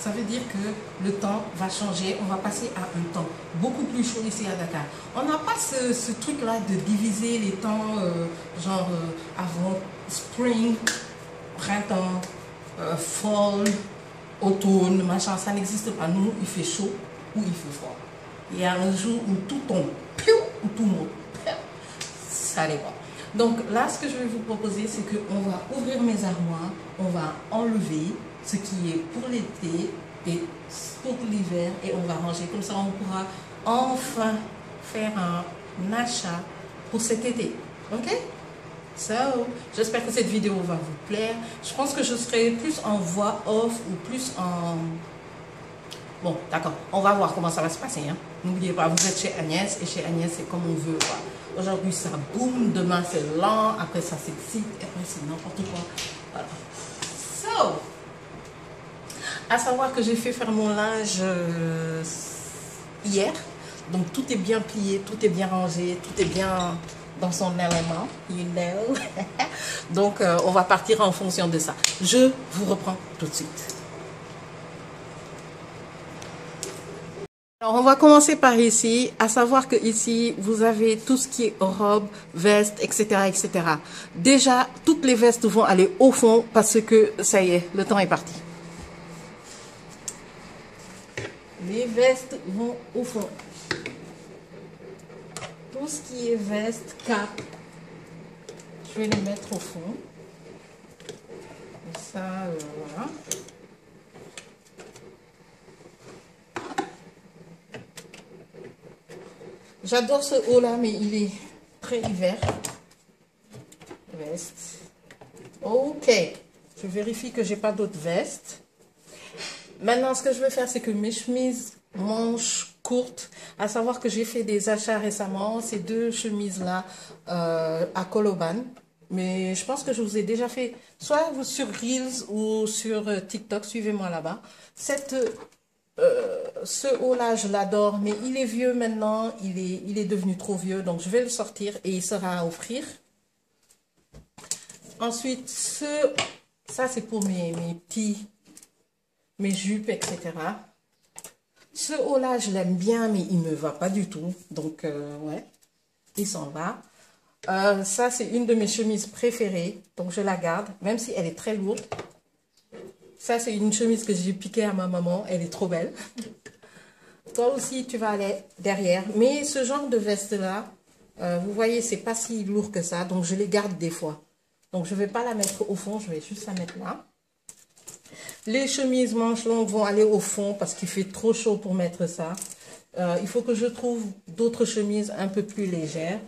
ça veut dire que le temps va changer. On va passer à un temps beaucoup plus chaud ici à Dakar. On n'a pas ce truc-là de diviser les temps, avant spring, printemps, fall, automne, machin. Ça n'existe pas. Nous, il fait chaud ou il fait froid. Il y a un jour où tout tombe, ou tout monte. Ça dépend. Donc là, ce que je vais vous proposer, c'est qu'on va ouvrir mes armoires, on va enlever ce qui est pour l'été et pour l'hiver et on va ranger. Comme ça, on pourra enfin faire un achat pour cet été. Ok? So, j'espère que cette vidéo va vous plaire. Je pense que je serai plus en voix off ou plus en... Bon, d'accord. On va voir comment ça va se passer. Hein. N'oubliez pas, vous êtes chez Agnès et chez Agnès, c'est comme on veut. Aujourd'hui, ça boum, demain, c'est lent, après, ça s'excite, et après, c'est n'importe quoi. Voilà. So, à savoir que j'ai fait faire mon linge hier. Donc, tout est bien plié, tout est bien rangé, tout est bien dans son élément. You know. Donc, on va partir en fonction de ça. Je vous reprends tout de suite. Alors, on va commencer par ici, à savoir que ici, vous avez tout ce qui est robe, veste, etc., etc. Déjà, toutes les vestes vont aller au fond parce que, ça y est, le temps est parti. Les vestes vont au fond. Tout ce qui est veste, cap, je vais les mettre au fond. Et ça, voilà. J'adore ce haut là, mais il est très hiver. Veste. Ok. Je vérifie que j'ai pas d'autres vestes. Maintenant, ce que je vais faire, c'est que mes chemises manches courtes, à savoir que j'ai fait des achats récemment, ces deux chemises là à Koloban. Mais je pense que je vous ai déjà fait, soit sur Reels ou sur TikTok, suivez-moi là-bas. Ce haut-là, je l'adore, mais il est vieux maintenant, il est devenu trop vieux, donc je vais le sortir et il sera à offrir. Ensuite, ça c'est pour mes jupes, etc. Ce haut-là, je l'aime bien, mais il ne me va pas du tout, donc ouais, il s'en va. Ça, c'est une de mes chemises préférées, donc je la garde, même si elle est très lourde. Ça, c'est une chemise que j'ai piquée à ma maman. Elle est trop belle. Toi aussi, tu vas aller derrière. Mais ce genre de veste-là, vous voyez, c'est pas si lourd que ça. Donc, je les garde des fois. Donc, je ne vais pas la mettre au fond. Je vais juste la mettre là. Les chemises manches longues vont aller au fond parce qu'il fait trop chaud pour mettre ça. Il faut que je trouve d'autres chemises un peu plus légères.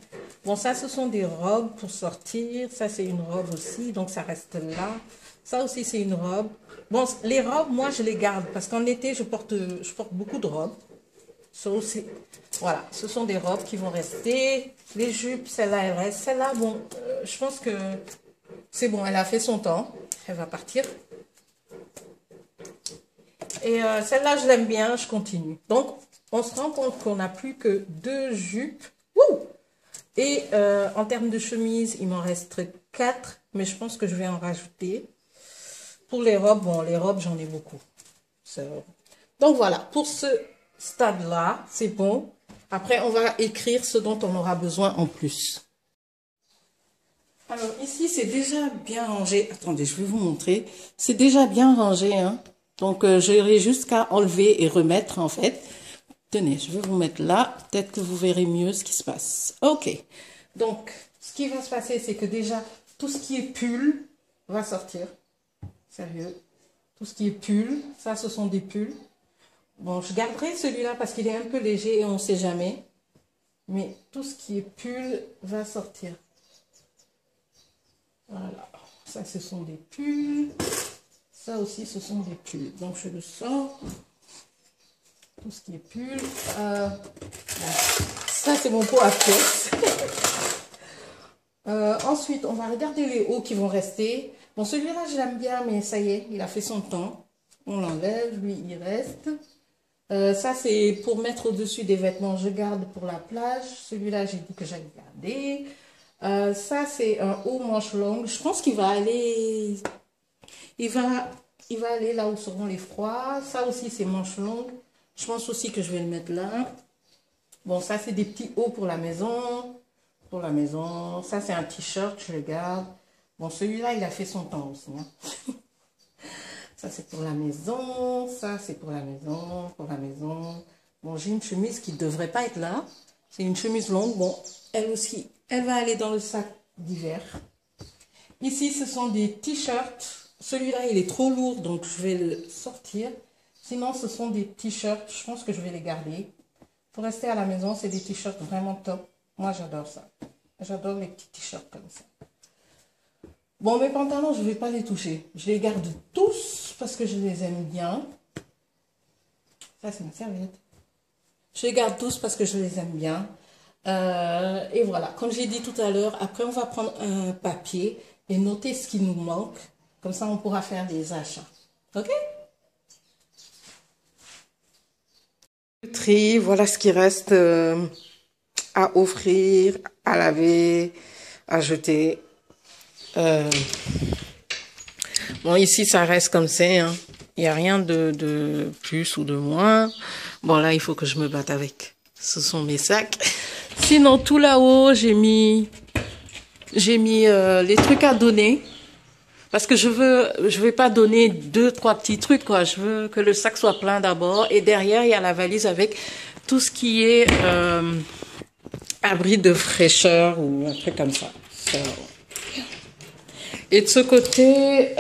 Bon, ça, ce sont des robes pour sortir. Ça, c'est une robe aussi. Donc, ça reste là. Ça aussi, c'est une robe. Bon, les robes, moi, je les garde parce qu'en été, je porte beaucoup de robes. Ça aussi, voilà, ce sont des robes qui vont rester. Les jupes, celle-là, elle reste. Celle-là, bon, je pense que c'est bon, elle a fait son temps. Elle va partir. Et celle-là, je l'aime bien, je continue. Donc, on se rend compte qu'on n'a plus que 2 jupes. Wouh! Et en termes de chemise, il m'en reste 4, mais je pense que je vais en rajouter. Pour les robes, bon, les robes, j'en ai beaucoup. Donc voilà, pour ce stade-là, c'est bon. Après, on va écrire ce dont on aura besoin en plus. Alors ici, c'est déjà bien rangé. Attendez, je vais vous montrer. C'est déjà bien rangé, hein. Donc, j'aurai juste qu'à enlever et remettre, en fait. Tenez, je vais vous mettre là. Peut-être que vous verrez mieux ce qui se passe. Ok. Donc, ce qui va se passer, c'est que déjà, tout ce qui est pull va sortir. Sérieux. Tout ce qui est pull, ça, ce sont des pulls. Bon, je garderai celui-là parce qu'il est un peu léger et on ne sait jamais. Mais tout ce qui est pull va sortir. Voilà. Ça, ce sont des pulls. Ça aussi, ce sont des pulls. Donc, je le sors. Tout ce qui est pull. Bon. Ça, c'est mon pot à pièces. Ensuite, on va regarder les hauts qui vont rester. Bon, celui-là, je l'aime bien, mais ça y est, il a fait son temps. On l'enlève, lui, il reste. Ça, c'est pour mettre au-dessus des vêtements. Je garde pour la plage. Celui-là, j'ai dit que j'allais garder. Ça, c'est un haut manche longue. Je pense qu'il va aller... Il va Il va aller là où seront les froids. Ça aussi, c'est manches longues. Je pense aussi que je vais le mettre là. Bon, ça, c'est des petits hauts pour la maison. Pour la maison. Ça, c'est un t-shirt, je le garde. Bon, celui-là, il a fait son temps aussi. Hein. Ça, c'est pour la maison. Ça, c'est pour la maison. Pour la maison. Bon, j'ai une chemise qui ne devrait pas être là. C'est une chemise longue. Bon, elle aussi, elle va aller dans le sac d'hiver. Ici, ce sont des t-shirts. Celui-là, il est trop lourd, donc je vais le sortir. Sinon, ce sont des t-shirts. Je pense que je vais les garder. Pour rester à la maison, c'est des t-shirts vraiment top. Moi, j'adore ça. J'adore les petits t-shirts comme ça. Bon, mes pantalons, je ne vais pas les toucher. Je les garde tous parce que je les aime bien. Ça, c'est ma serviette. Je les garde tous parce que je les aime bien. Et voilà, comme j'ai dit tout à l'heure, après, on va prendre un papier et noter ce qui nous manque. Comme ça, on pourra faire des achats. OK? Le tri, voilà ce qui reste à offrir, à laver, à jeter. Bon, ici, ça reste comme c'est. Hein. Il n'y a rien de plus ou de moins. Bon, là, il faut que je me batte avec. Ce sont mes sacs. Sinon, tout là-haut, j'ai mis les trucs à donner. Parce que je vais pas donner 2-3 petits trucs, quoi. Je veux que le sac soit plein d'abord. Et derrière, il y a la valise avec tout ce qui est abri de fraîcheur ou un truc comme ça. Et de ce côté,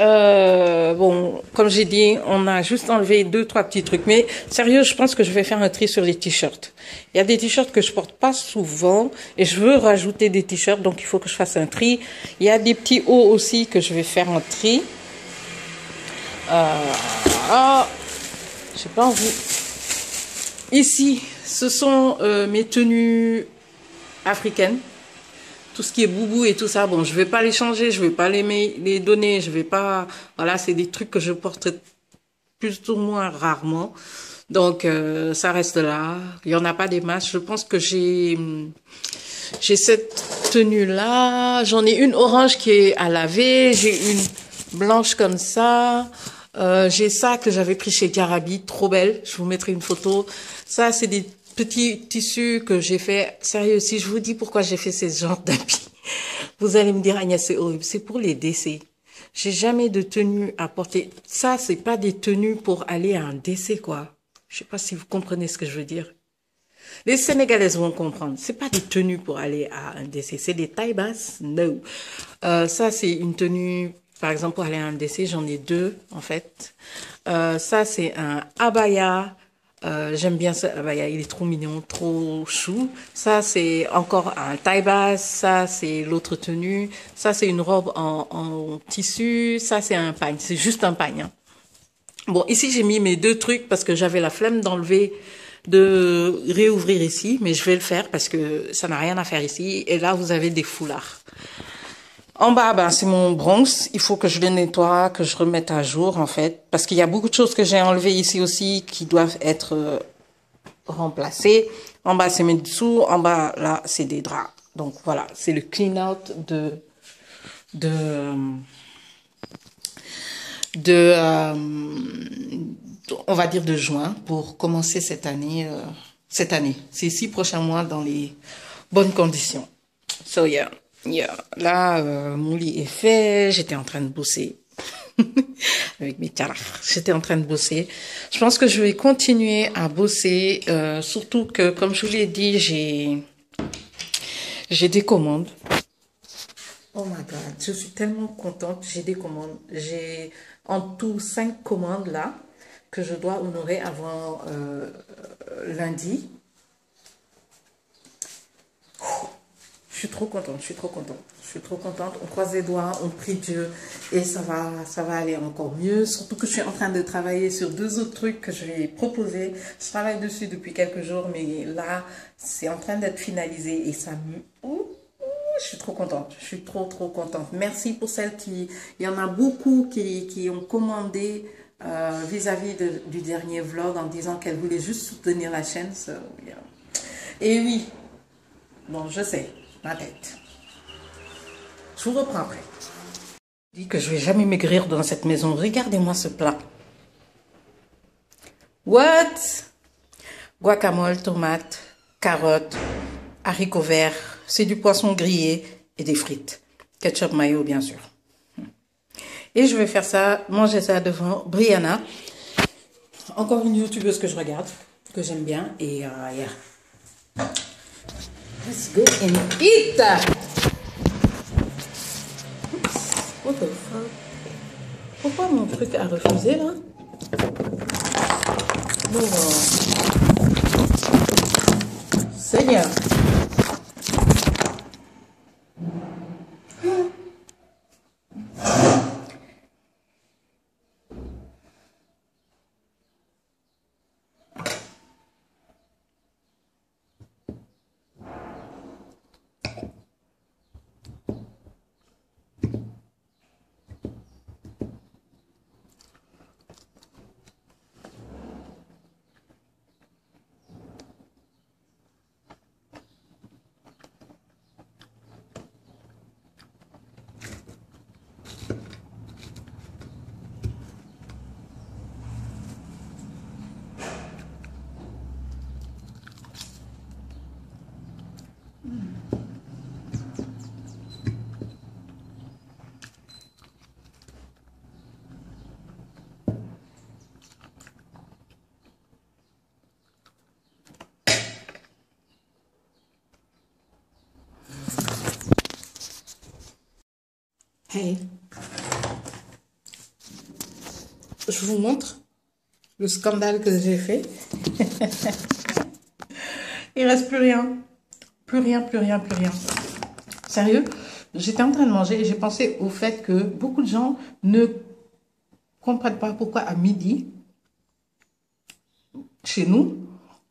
bon, comme j'ai dit, on a juste enlevé 2-3 petits trucs. Mais sérieux, je pense que je vais faire un tri sur les t-shirts. Il y a des t-shirts que je porte pas souvent et je veux rajouter des t-shirts, donc il faut que je fasse un tri. Il y a des petits hauts aussi que je vais faire un tri. J'ai pas envie. Ici, ce sont mes tenues africaines. Tout ce qui est boubou et tout ça, bon, je vais pas les changer, je vais pas les donner, je vais pas, voilà, c'est des trucs que je porte plus ou moins rarement. Donc, ça reste là. Il y en a pas des masses. Je pense que j'ai cette tenue-là. J'en ai une orange qui est à laver. J'ai une blanche comme ça. J'ai ça que j'avais pris chez Garabi, trop belle. Je vous mettrai une photo. Ça, c'est des petits tissus que j'ai fait. Sérieux, si je vous dis pourquoi j'ai fait ce genre d'habits, vous allez me dire, Agnès, c'est horrible. C'est pour les décès. J'ai jamais de tenue à porter. Ça, c'est pas des tenues pour aller à un décès, quoi. Je sais pas si vous comprenez ce que je veux dire. Les Sénégalaises vont comprendre. C'est pas des tenues pour aller à un décès. C'est des tailles basses. No. Ça, c'est une tenue, par exemple, pour aller à un décès. J'en ai deux, en fait. Ça, c'est un abaya. J'aime bien ce abaya. Il est trop mignon, trop chou. Ça, c'est encore un taille basse. Ça, c'est l'autre tenue. Ça, c'est une robe en tissu. Ça, c'est un pagne. C'est juste un pagne. Hein. Bon, ici, j'ai mis mes deux trucs parce que j'avais la flemme d'enlever, de réouvrir ici, mais je vais le faire parce que ça n'a rien à faire ici. Et là, vous avez des foulards. En bas, ben, c'est mon bronze. Il faut que je le nettoie, que je remette à jour, en fait. Parce qu'il y a beaucoup de choses que j'ai enlevées ici aussi qui doivent être remplacées. En bas, c'est mes dessous. En bas, là, c'est des draps. Donc, voilà. C'est le clean out on va dire de juin pour commencer cette année. Ces 6 prochains mois dans les bonnes conditions. So, yeah. Là, mon lit est fait. J'étais en train de bosser. Avec mes carafes. J'étais en train de bosser. Je pense que je vais continuer à bosser. Surtout que, comme je vous l'ai dit, j'ai des commandes. Oh my God, je suis tellement contente. J'ai des commandes. J'ai en tout 5 commandes là que je dois honorer avant lundi. Je suis trop contente, je suis trop contente. Je suis trop contente. On croise les doigts, on prie Dieu et ça va aller encore mieux. Surtout que je suis en train de travailler sur 2 autres trucs que je vais proposer. Je travaille dessus depuis quelques jours, mais là, c'est en train d'être finalisé et ça me... Je suis trop contente. Je suis trop contente. Merci pour celles qui... Il y en a beaucoup qui ont commandé vis-à-vis du dernier vlog en disant qu'elles voulaient juste soutenir la chaîne. So, yeah. Et oui, bon, je sais, ma tête. Je vous reprends après. Je dis que je vais jamais maigrir dans cette maison. Regardez-moi ce plat. What? Guacamole, tomates, carottes, haricots verts. C'est du poisson grillé et des frites. Ketchup mayo, bien sûr. Et je vais faire ça, manger ça devant Brianna. Encore une youtubeuse que je regarde, que j'aime bien. Et yeah. Let's go and eat! What the fuck? Pourquoi mon truc a refusé là? Bon, Seigneur. Hey, je vous montre le scandale que j'ai fait. Il reste plus rien. Plus rien, plus rien, plus rien. Sérieux, j'étais en train de manger et j'ai pensé au fait que beaucoup de gens ne comprennent pas pourquoi à midi, chez nous,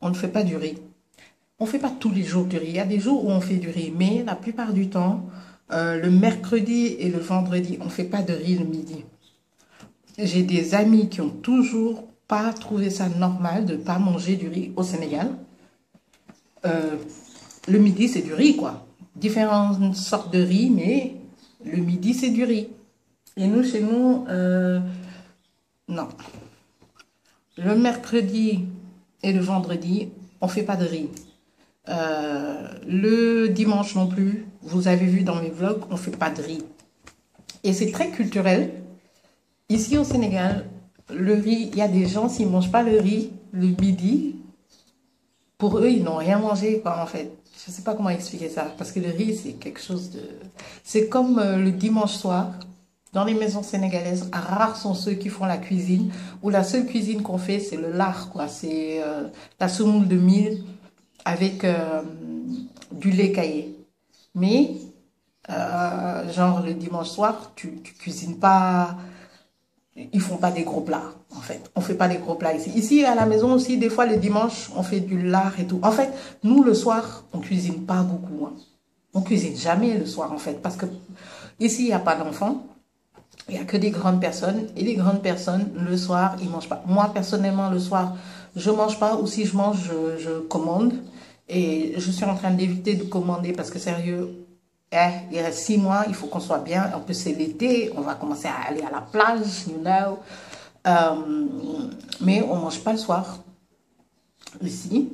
on ne fait pas du riz. On ne fait pas tous les jours du riz. Il y a des jours où on fait du riz, mais la plupart du temps, le mercredi et le vendredi, on ne fait pas de riz le midi. J'ai des amis qui ont toujours pas trouvé ça normal de ne pas manger du riz au Sénégal. Le midi, c'est du riz, quoi. Différentes sortes de riz, mais le midi, c'est du riz. Et nous, chez nous, non. Le mercredi et le vendredi, on ne fait pas de riz. Le dimanche non plus, vous avez vu dans mes vlogs, on ne fait pas de riz. Et c'est très culturel. Ici au Sénégal, le riz, il y a des gens, s'ils ne mangent pas le riz le midi, pour eux, ils n'ont rien mangé, quoi, en fait. Je ne sais pas comment expliquer ça, parce que le riz, c'est quelque chose de... C'est comme le dimanche soir, dans les maisons sénégalaises, rares sont ceux qui font la cuisine, où la seule cuisine qu'on fait, c'est le lard, quoi. C'est la semoule de mil avec du lait caillé. Mais, genre, le dimanche soir, tu cuisines pas... Ils font pas des gros plats, en fait. On fait pas des gros plats ici. Ici, à la maison aussi, des fois, le dimanche, on fait du lard et tout. En fait, nous, le soir, on cuisine pas beaucoup. Hein. On cuisine jamais le soir, en fait. Parce que ici, il n'y a pas d'enfants. Il n'y a que des grandes personnes. Et les grandes personnes, le soir, ils mangent pas. Moi, personnellement, le soir, je mange pas. Ou si je mange, je commande. Et je suis en train d'éviter de commander parce que, sérieux... il reste 6 mois, il faut qu'on soit bien. En plus, c'est l'été, on va commencer à aller à la plage, you know. Mais on ne mange pas le soir. Ici.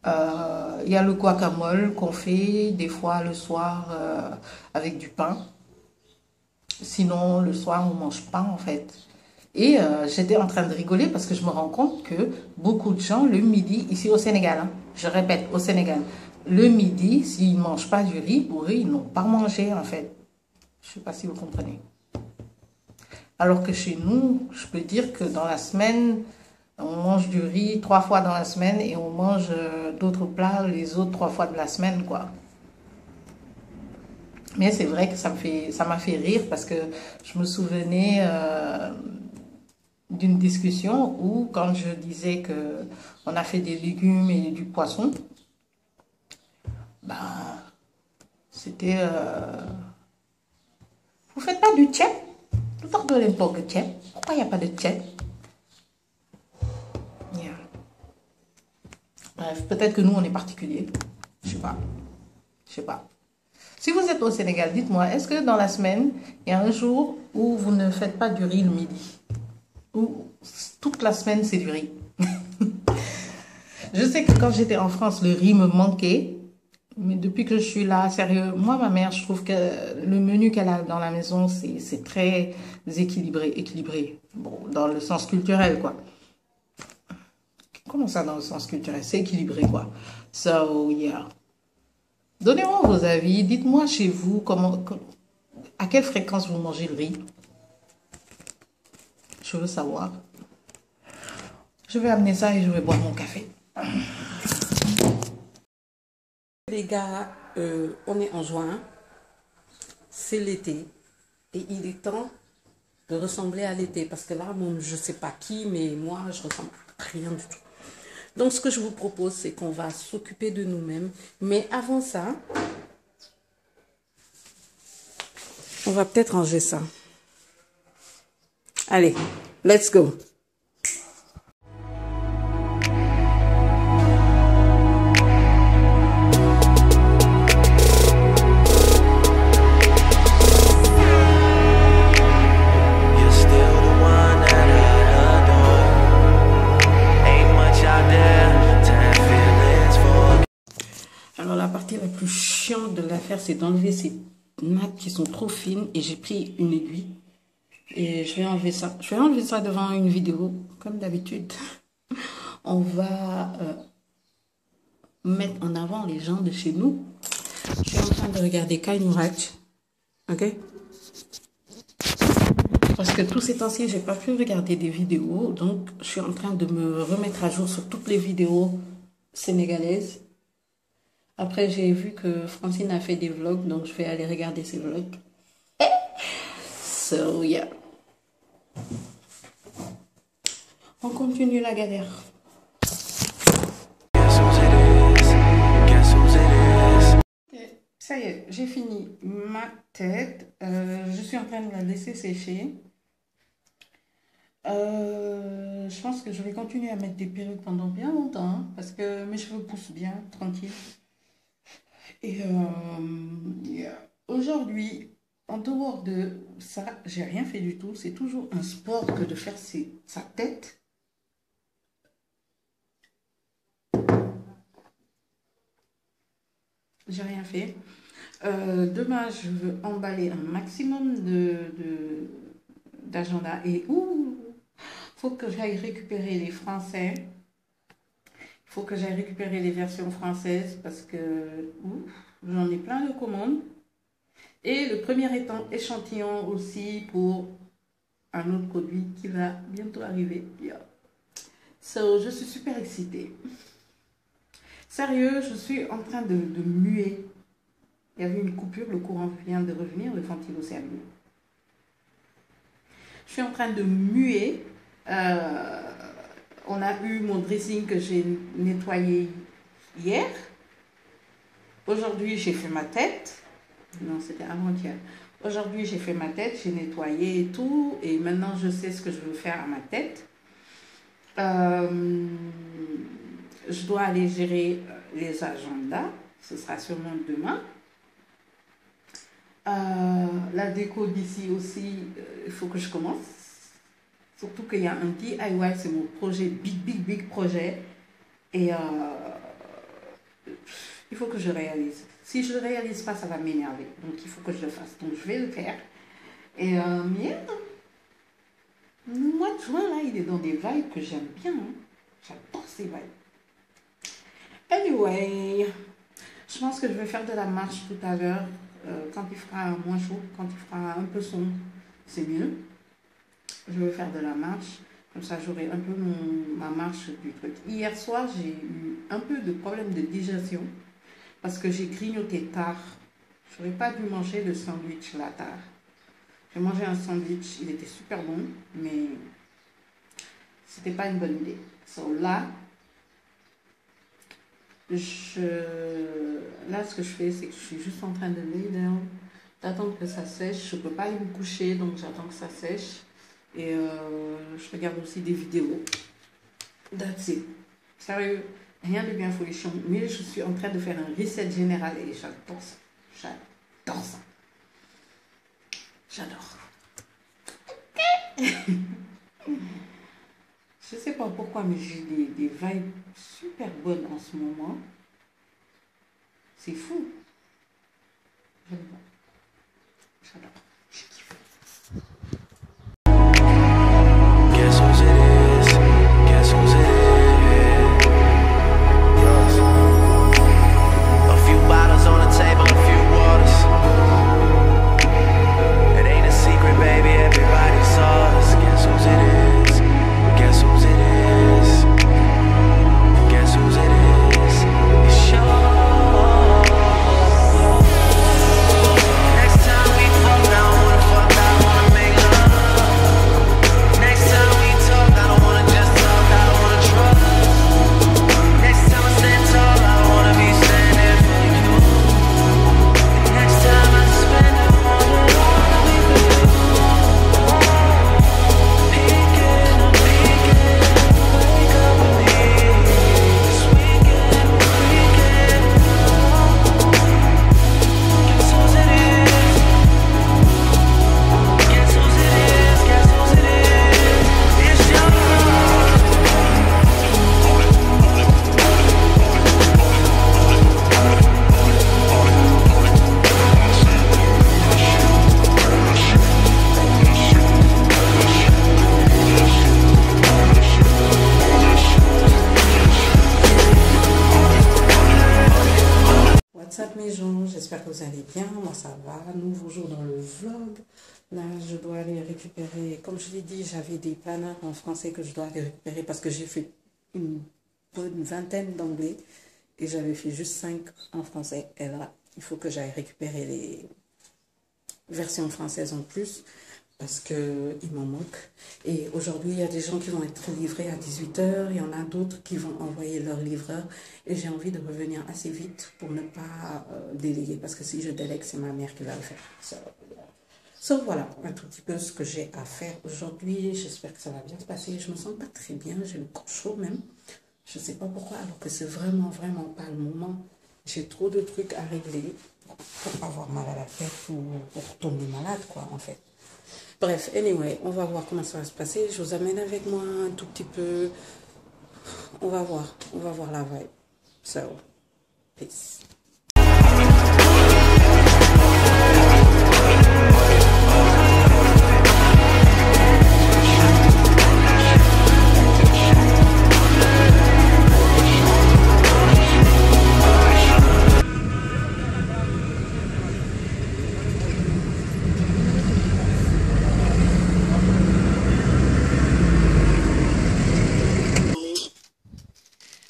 Il y a le guacamole qu'on fait des fois le soir avec du pain. Sinon, le soir, on ne mange pas en fait. Et j'étais en train de rigoler parce que je me rends compte que beaucoup de gens, le midi, ici au Sénégal, hein, je répète, au Sénégal, le midi, s'ils ne mangent pas du riz, pour eux, ils n'ont pas mangé, en fait. Je ne sais pas si vous comprenez. Alors que chez nous, je peux dire que dans la semaine, on mange du riz 3 fois dans la semaine et on mange d'autres plats les autres 3 fois de la semaine, quoi. Mais c'est vrai que ça m'a fait rire parce que je me souvenais d'une discussion où, quand je disais qu'on a fait des légumes et du poisson, ben, c'était... Vous faites pas du tchèp? Tout le temps, l'époque de tchèp. Pourquoi il n'y a pas de tchèp? Yeah. Bref, peut-être que nous, on est particulier. Je sais pas. Je sais pas. Si vous êtes au Sénégal, dites-moi, est-ce que dans la semaine, il y a un jour où vous ne faites pas du riz le midi? Ou toute la semaine, c'est du riz? Je sais que quand j'étais en France, le riz me manquait. Mais depuis que je suis là, sérieux, moi, ma mère, je trouve que le menu qu'elle a dans la maison, c'est très équilibré. Bon, dans le sens culturel, quoi. Comment ça, dans le sens culturel? C'est équilibré, quoi. So, yeah. Donnez-moi vos avis. Dites-moi chez vous, à quelle fréquence vous mangez le riz. Je veux savoir. Je vais amener ça et je vais boire mon café. Les gars, on est en juin, c'est l'été et il est temps de ressembler à l'été parce que là, bon, je ne sais pas qui, mais moi, je ressemble à rien du tout. Donc, ce que je vous propose, c'est qu'on va s'occuper de nous-mêmes. Mais avant ça, on va peut-être ranger ça. Allez, let's go. Alors la partie la plus chiante de l'affaire, c'est d'enlever ces nattes qui sont trop fines. Et j'ai pris une aiguille. Et je vais enlever ça. Je vais enlever ça devant une vidéo, comme d'habitude. On va mettre en avant les gens de chez nous. Je suis en train de regarder Kai Mourad. Ok? Parce que tous ces temps-ci, j'ai pas pu regarder des vidéos. Donc, je suis en train de me remettre à jour sur toutes les vidéos sénégalaises. Après, j'ai vu que Francine a fait des vlogs, donc je vais aller regarder ses vlogs. So, yeah. On continue la galère. Okay, ça y est, j'ai fini ma tête. Je suis en train de la laisser sécher. Je pense que je vais continuer à mettre des perruques pendant bien longtemps, hein, parce que mes cheveux poussent bien, tranquille. Et yeah. Aujourd'hui, en dehors de ça, j'ai rien fait du tout. C'est toujours un sport que de faire sa tête. J'ai rien fait. Demain, je veux emballer un maximum d'agenda. Et faut que j'aille récupérer les français. Il faut que j'aille récupérer les versions françaises parce que j'en ai plein de commandes. Et le premier échantillon aussi pour un autre produit qui va bientôt arriver. Yeah. So, je suis super excitée. Sérieux, je suis en train de muer. Il y avait une coupure, le courant vient de revenir, le ventilo s'est allumé. Je suis en train de muer. On a eu mon dressing que j'ai nettoyé hier. Aujourd'hui, j'ai fait ma tête. Non, c'était avant-hier. Aujourd'hui, j'ai fait ma tête, j'ai nettoyé et tout. Et maintenant, je sais ce que je veux faire à ma tête. Je dois aller gérer les agendas. Ce sera sûrement demain. La déco d'ici aussi, il faut que je commence. Surtout qu'il y a un DIY, c'est mon projet, big projet. Et il faut que je réalise. Si je ne le réalise pas, ça va m'énerver. Donc il faut que je le fasse. Donc je vais le faire. Et merde. Le mois de juin, là, il est dans des vibes que j'aime bien. Hein. J'adore ces vibes. Anyway, je pense que je vais faire de la marche tout à l'heure. Quand il fera moins chaud, quand il fera un peu sombre, c'est mieux. Je vais faire de la marche. Comme ça, j'aurai un peu ma marche du truc. Hier soir, j'ai eu un peu de problème de digestion. Parce que j'ai grignoté tard. Je n'aurais pas dû manger le sandwich là tard. J'ai mangé un sandwich, il était super bon, mais c'était pas une bonne idée. So là, ce que je fais, c'est que je suis juste en train de lay down, d'attendre que ça sèche. Je ne peux pas aller me coucher, donc j'attends que ça sèche. Et je regarde aussi des vidéos. That's it. Sérieux, rien de bien folichon. Mais je suis en train de faire un reset général et j'adore ça. J'adore. Je sais pas pourquoi, mais j'ai des vibes super bonnes en ce moment. C'est fou. J'adore. J'adore. Je kiffe. Guess whose it is? Guess whose it is? Yours. A few bottles on the table, a few waters. It ain't a secret, baby, everybody saw us. Guess whose it is? Guess whose it is? Guess whose it is? It's yours. Next time we fuck, I don't wanna fuck, I wanna make love. Next time we talk, I don't wanna just talk, I wanna trust. Next time I stand tall, I don't wanna be standing for you. Next time I spend it, I wanna be with you. Peeking, I'm peeking, wake up with me. This weekend, weekend. Guess whose it is? Guess whose it is? Guess whose it is? It's yours. What's up mes gens, j'espère que vous allez bien, moi ça va, nouveau jour dans le vlog. Là je dois aller récupérer, comme je l'ai dit, j'avais des planners en français que je dois aller récupérer parce que j'ai fait une bonne vingtaine d'anglais et j'avais fait juste 5 en français. Et là, il faut que j'aille récupérer les versions françaises en plus parce qu'il m'en manque. Et aujourd'hui, il y a des gens qui vont être livrés à 18 h, il y en a d'autres qui vont envoyer leur livreur. Et j'ai envie de revenir assez vite pour ne pas déléguer, parce que si je délègue, c'est ma mère qui va le faire. So, voilà, un tout petit peu ce que j'ai à faire aujourd'hui. J'espère que ça va bien se passer. Je me sens pas très bien, j'ai le corps chaud même. Je sais pas pourquoi, alors que c'est vraiment pas le moment. J'ai trop de trucs à régler pour avoir mal à la tête ou pour tomber malade, quoi, en fait. Bref, anyway, on va voir comment ça va se passer. Je vous amène avec moi un tout petit peu. On va voir la vibe. So, peace.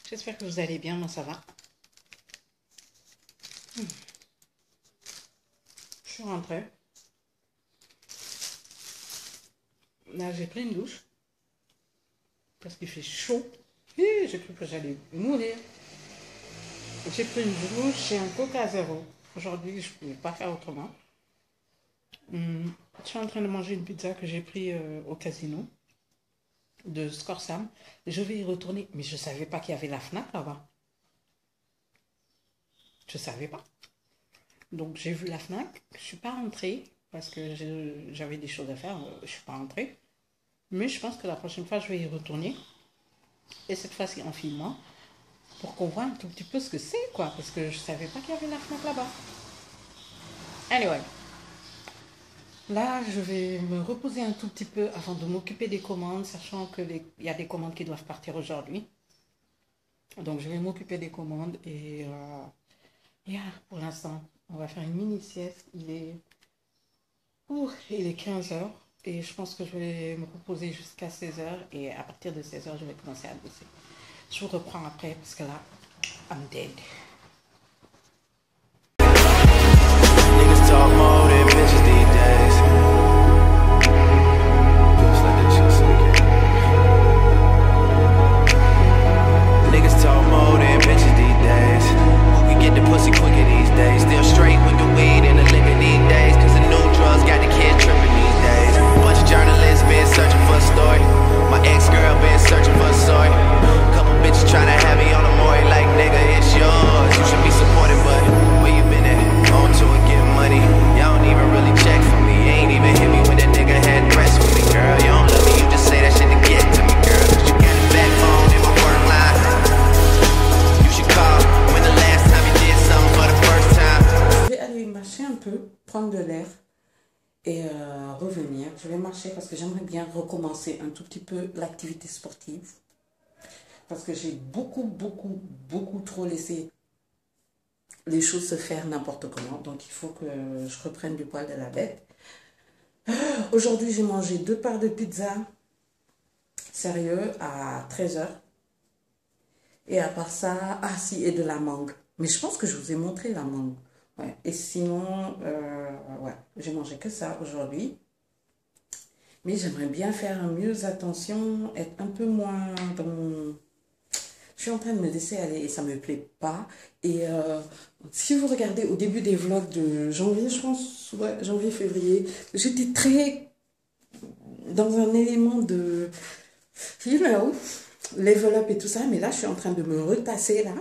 J'espère que vous allez bien, moi ça va. Je suis rentrée. Là j'ai pris une douche. Parce qu'il fait chaud. Et j'ai cru que j'allais mourir. J'ai pris une douche, j'ai un Coca zéro. Aujourd'hui je ne pouvais pas faire autrement. Je suis en train de manger une pizza que j'ai pris au casino de Scorsam. Je vais y retourner, mais je ne savais pas qu'il y avait la Fnac là-bas. Je ne savais pas. Donc j'ai vu la Fnac, je ne suis pas rentrée parce que j'avais des choses à faire, je ne suis pas rentrée. Mais je pense que la prochaine fois, je vais y retourner. Et cette fois-ci en filmant, pour qu'on voit un tout petit peu ce que c'est, quoi. Parce que je ne savais pas qu'il y avait la Fnac là-bas. Anyway. Là, je vais me reposer un tout petit peu avant de m'occuper des commandes, sachant qu'il y a des commandes qui doivent partir aujourd'hui. Donc, je vais m'occuper des commandes et pour l'instant, on va faire une mini sieste. Il est 15 h et je pense que je vais me reposer jusqu'à 16 h et à partir de 16 h, je vais commencer à bosser. Je vous reprends après parce que là, I'm dead. Niggas talk more than bitches these days. Just let that shit sink in. Niggas talk more than bitches these days. Who can get the pussy quicker these days? Still straight with the weed and the liquor these days. Cause the new drugs got the kids tripping these days. Bunch of journalists been searching for a story. My ex-girl been searching for a story. Couple bitches trying to have me on the mori like nigga, it's yours. peu, prendre de l'air et revenir. Je vais marcher parce que j'aimerais bien recommencer un tout petit peu l'activité sportive. Parce que j'ai beaucoup trop laissé les choses se faire n'importe comment. Donc il faut que je reprenne du poil de la bête. Aujourd'hui, j'ai mangé 2 parts de pizza, sérieux, à 13h. Et à part ça, ah si, et de la mangue. Mais je pense que je vous ai montré la mangue. Ouais. Et sinon, ouais, j'ai mangé que ça aujourd'hui. Mais j'aimerais bien faire mieux attention, être un peu moins dans mon... Je suis en train de me laisser aller et ça ne me plaît pas. Et si vous regardez au début des vlogs de janvier, je pense, ouais, janvier-février, j'étais très dans un élément de, you know, level up et tout ça. Mais là, je suis en train de me retasser là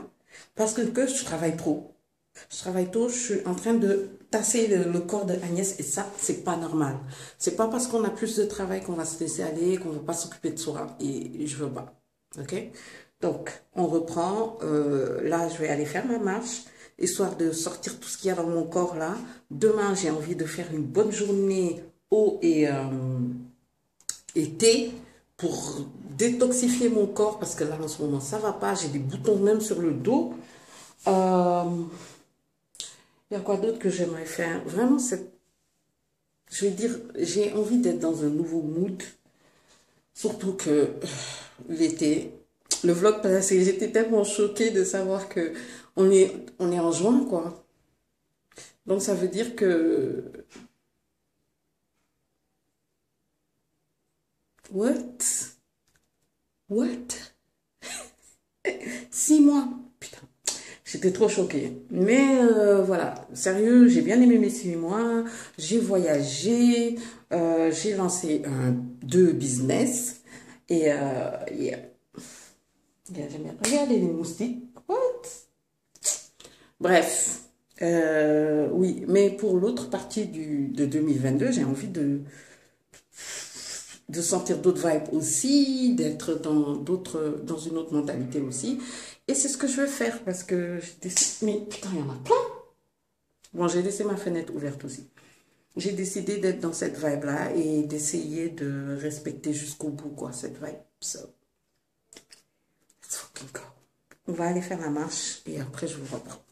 parce que je travaille trop. Je travaille tôt, je suis en train de tasser le corps de Agnès et ça, c'est pas normal. C'est pas parce qu'on a plus de travail qu'on va se laisser aller, qu'on va pas s'occuper de soi et je veux pas. Ok? Donc, on reprend. Là, je vais aller faire ma marche, histoire de sortir tout ce qu'il y a dans mon corps là. Demain, j'ai envie de faire une bonne journée eau et thé pour détoxifier mon corps parce que là, en ce moment, ça va pas. J'ai des boutons même sur le dos. Il y a quoi d'autre que j'aimerais faire? Vraiment, je vais dire, j'ai envie d'être dans un nouveau mood. Surtout que l'été, le vlog passé, j'étais tellement choquée de savoir que on est en juin, quoi. Donc, ça veut dire que... What? 6 mois. Putain. J'étais trop choquée. Mais voilà, sérieux, j'ai bien aimé mes 6 mois. J'ai voyagé. J'ai lancé 2 business. Et yeah. J'aime bien regarder les moustiques. What? Bref. Oui, mais pour l'autre partie de 2022, j'ai envie de sentir d'autres vibes aussi, d'être dans une autre mentalité aussi. Et c'est ce que je veux faire parce que j'ai décidé... Mais putain, il y en a plein. Bon, j'ai laissé ma fenêtre ouverte aussi. J'ai décidé d'être dans cette vibe-là et d'essayer de respecter jusqu'au bout, quoi, cette vibe. So, let's fucking go. On va aller faire la marche et après, je vous reprends.